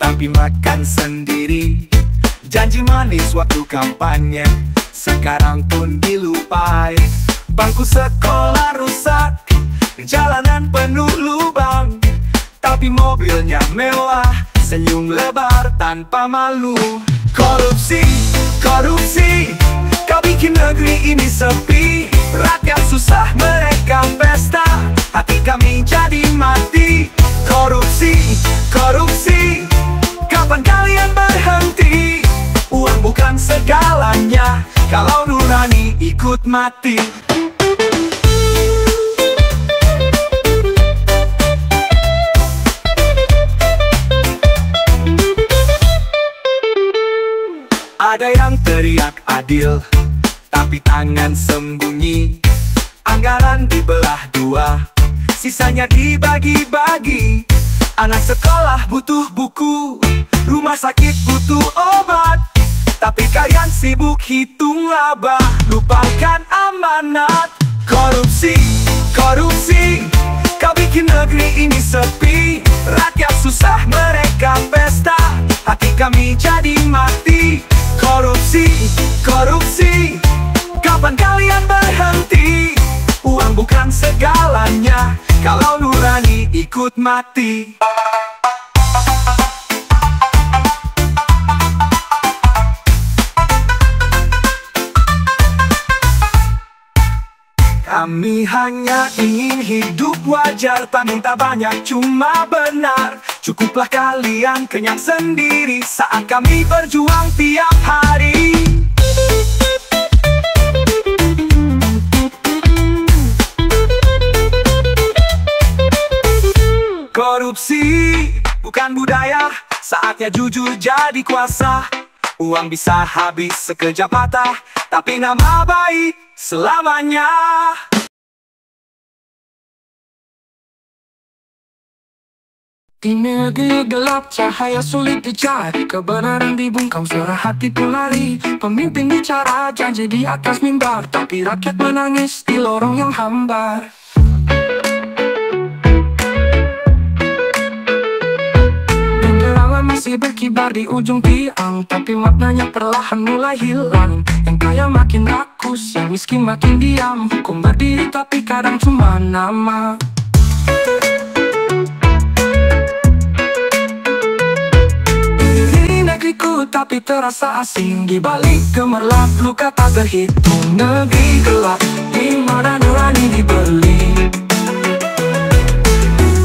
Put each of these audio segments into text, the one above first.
tapi makan sendiri. Janji manis waktu kampanye sekarang pun dilupai. Bangku sekolah rusak, jalanan penuh lubang, tapi mobilnya mewah, senyum lebar tanpa malu. Korupsi, korupsi, kau bikin negeri ini sepi. Rakyat susah, mereka pesta, hati kami jadi mati. Korupsi, korupsi, kapan kalian berhenti? Uang bukan segalanya, kalau nurani ikut mati. Ada yang teriak adil, tapi tangan sembunyi. Anggaran dibelah dua, sisanya dibagi-bagi. Anak sekolah butuh buku, rumah sakit butuh obat, tapi kalian sibuk hitung laba, lupakan amanat. Korupsi, korupsi, kau bikin negeri ini sepi. Rakyat susah, mereka pesta, hati kami jadi mati. Korupsi, korupsi, kapan kalian berhenti? Uang bukan segalanya, kalau nurani ikut mati. Kami hanya ingin hidup wajar, tak minta banyak, cuma benar. Cukuplah kalian kenyang sendiri saat kami berjuang tiap hari. Korupsi bukan budaya, saatnya jujur jadi kuasa. Uang bisa habis sekejap mata, tapi nama baik selamanya. Di negeri gelap cahaya sulit dicari, kebenaran dibungkam suara hati pun lari. Pemimpin bicara janji di atas mimbar, tapi rakyat menangis di lorong yang hambar. Bendera masih berkibar di ujung tiang, tapi maknanya perlahan mulai hilang. Yang kaya makin rakus, yang miskin makin diam. Hukum berdiri tapi kadang cuma nama. Negeriku tapi terasa asing, di balik gemerlap luka tak terhitung. Negeri gelap di mana nurani dibeli.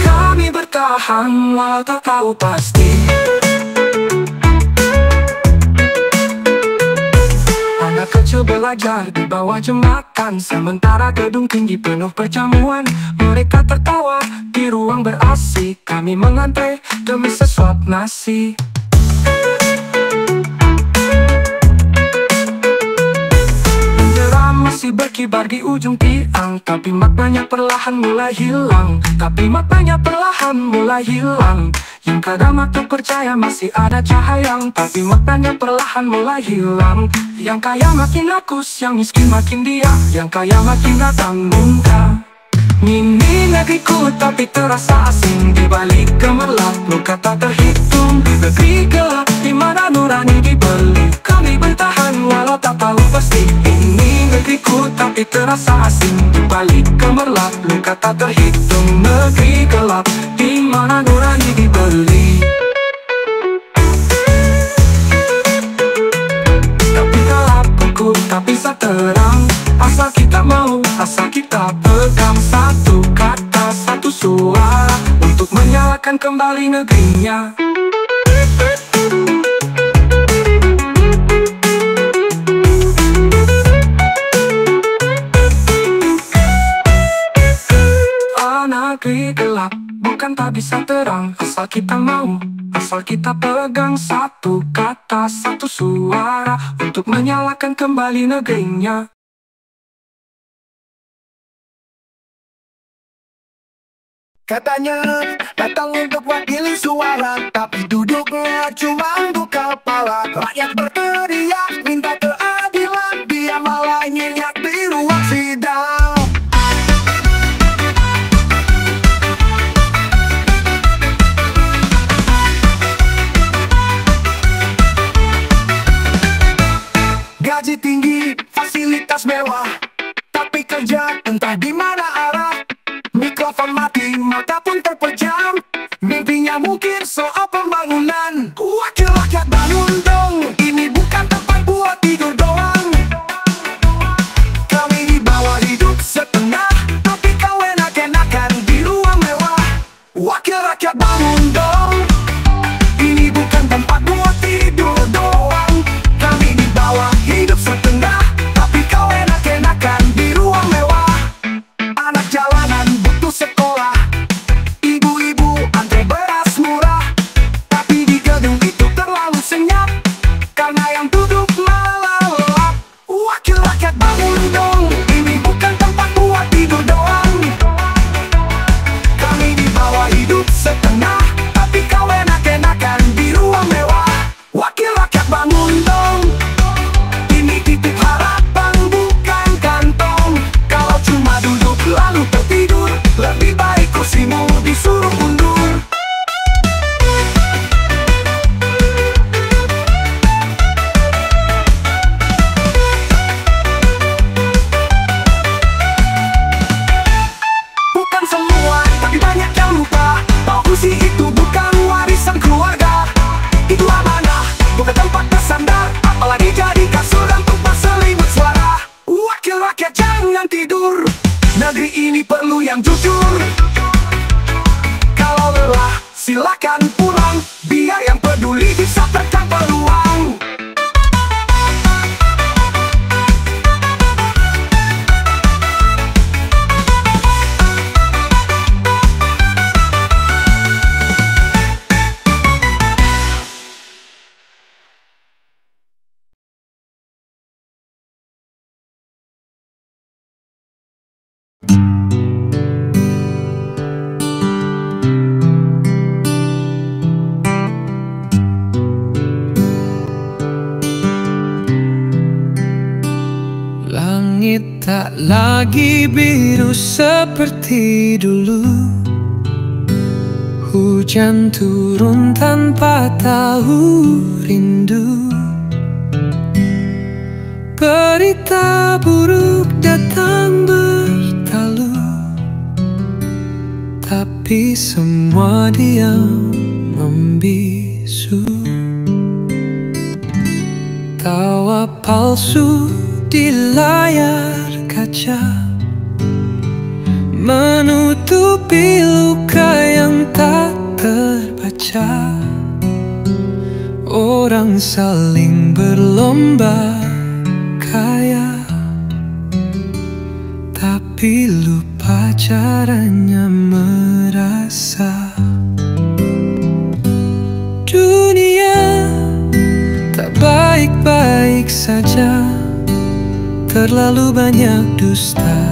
Kami bertahan walau tak tahu pasti. Anak kecil belajar di bawah jembatan, sementara gedung tinggi penuh perjamuan. Mereka tertawa di ruang ber-AC, kami mengantre demi sesuap nasi. Masih berkibar di ujung tiang, tapi maknanya perlahan mulai hilang. Tapi maknanya perlahan mulai hilang. Yang kadang waktu percaya masih ada cahaya, tapi maknanya perlahan mulai hilang. Yang kaya makin rakus, yang miskin makin diam. Yang kaya makin datang muka. Ini negeriku tapi terasa asing, di balik gemerlap luka tak terhitung. Di negeri gelap di mana nurani dibeli, kami bertahan walau tak tahu pasti. Ini negeriku tapi terasa asing, di balik gemerlap luka tak terhitung. Negeri gelap di mana nurani dibeli, tapi gelap kukuh tak bisa terang. Asal kita mau, asal kita pegang satu kata, satu suara, untuk menyalakan kembali negerinya. Negeri gelap bukan tak bisa terang, asal kita mau, asal kita pegang satu kata, satu suara, untuk menyalakan kembali negerinya. Katanya datang untuk wakili suara, tapi duduknya cuma buka kepala. Rakyat berteriak minta keadilan, dia malah nyenyak di ruang sidang. entah di mana arah. Mikrofon mati, mata pun terpejam. Mimpinya mungkin soal pembangunan. Wakil rakyat bangun dong, ini bukan tempat buat tidur doang. Kami di bawah hidup setengah, tapi kau enak-enakan di ruang mewah. Wakil rakyat bangun dong, ini bukan tempat buat tidur doang. Kami di bawah hidup setengah, tapi kau enak-enakan di ruang mewah. Anak jalanan butuh sekolah, ibu-ibu antre beras murah, tapi di gedung itu terlalu senyap, karena yang duduk malah lelap. Wakil rakyat bangun dong, ini bukan tempat buat tidur doang. Kami di bawah hidup setengah, tapi kau enak-enakan di ruang mewah. Wakil rakyat bangun dong, ini titik harapan bukan kantong. Kalau cuma duduk lalu tertidur, lebih baik kursimu disuruh mundur. Bukan semua, tapi banyak yang lupa bahwa kursi itu bukan warisan keluarga. Itu amanah, bukan tempat bersandar, apalagi jadi kasur untuk berselimut suara. Wakil rakyat jangan tidur, negeri ini perlu yang jujur. Kalau lelah, silakan pulang, biar yang peduli bisa tekan peluang. Langit tak lagi biru seperti dulu. Hujan turun tanpa tahu rindu. Berita buruk datang bertalu, tapi semua diam membisu. Tawa palsu di layar kaca menutupi luka yang tak terbaca. Orang saling berlomba kaya, tapi lupa caranya merasa. Dunia tak baik-baik saja, terlalu banyak dusta,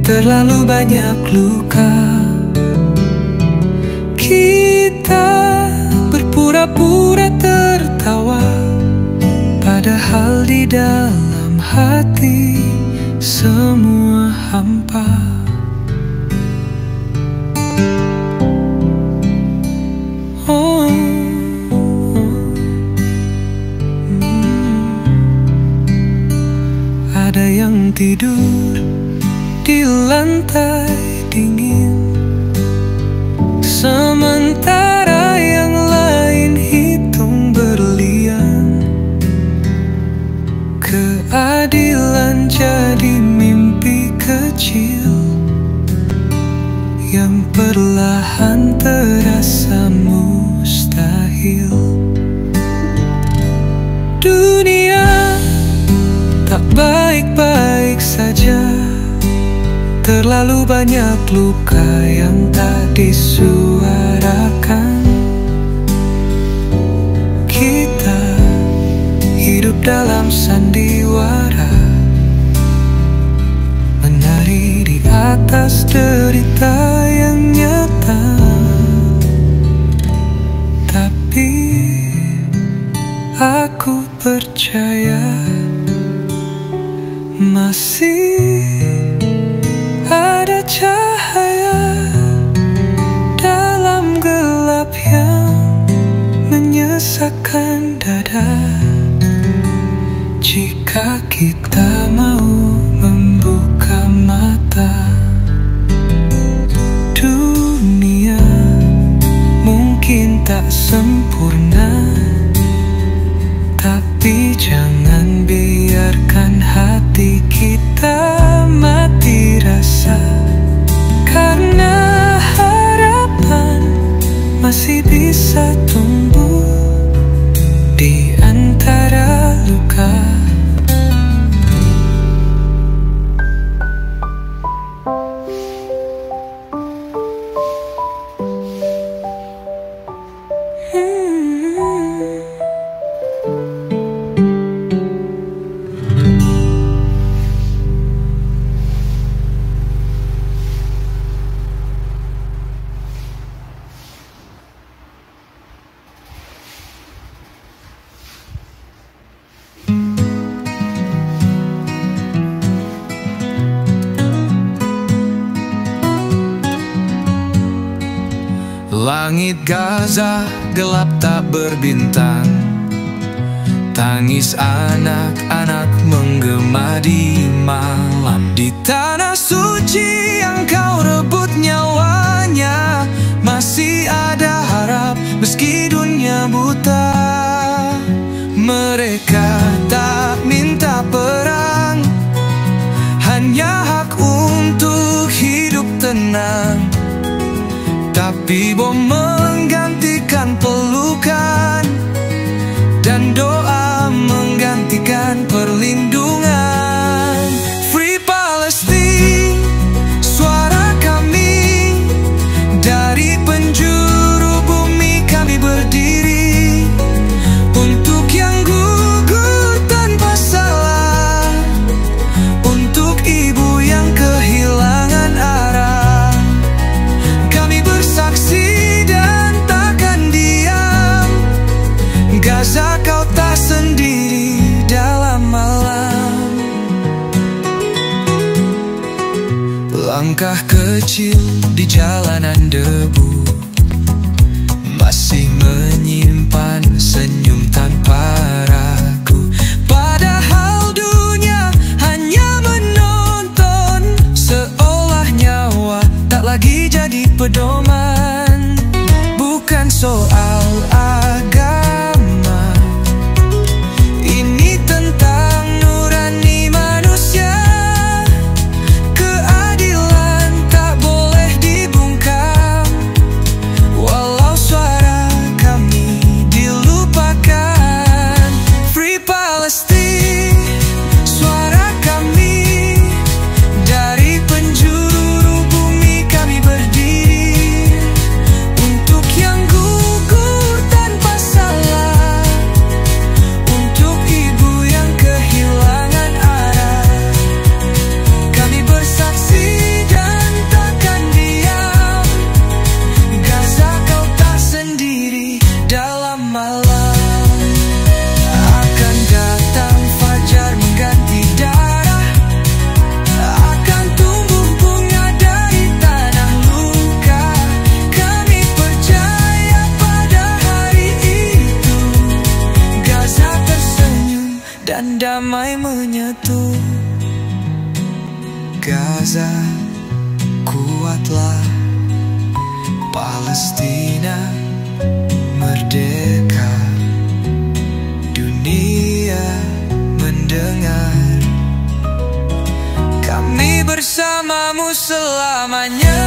terlalu banyak luka. Kita berpura-pura tertawa, padahal di dalam hati semua hampa. Oh, ada yang tidur di lantai dingin, sementara yang lain hitung berlian. Keadilan jadi mimpi kecil yang perlahan terasa mustahil. Dunia tak baik-baik saja, terlalu banyak luka yang tak disuarakan. Kita hidup dalam sandiwara, menari di atas derita yang nyata. Tapi aku percaya masih ada cahaya dalam gelap yang menyesakkan dada. Jika kita mau membuka mata, Langit Gaza gelap tak berbintang, tangis anak-anak menggema di malam. Di tanah suci yang kau rebut nyawanya, masih ada harap meski dunia buta. Mereka tak minta perang, hanya hak untuk hidup tenang. Tapi bom menggantikan pelukan, dan doa menggantikan perlindungan. Free Palestine, suara kami, dari penjuru bumi kami berdiri, untuk yang gugur tanpa salah, untuk ibu yang kehilangan arah. Kami bersaksi dan takkan diam, Gaza kau tak sendiri dalam malam. Langkah kecil di jalanan debu, masih menyimpan senyum tanpa ragu. Padahal dunia hanya menonton, seolah nyawa tak lagi jadi pedoman. Bukan soal agama, ini tentang nurani manusia. Keadilan tak boleh dibungkam, walau suara kami dilupakan. Free Palestine, suara kami, dari penjuru bumi kami berdiri, untuk yang gugur tanpa salah, untuk ibu yang kehilangan arah. Kami bersaksi dan takkan diam, Gaza kau tak sendiri dalam malam. Akan datang fajar mengganti darah, akan tumbuh bunga dari tanah luka. Kami percaya pada hari itu, Gaza tersenyum dan damai menyatu. Gaza, kuatlah, Palestina merdeka. Dunia mendengar, kami bersamamu selamanya.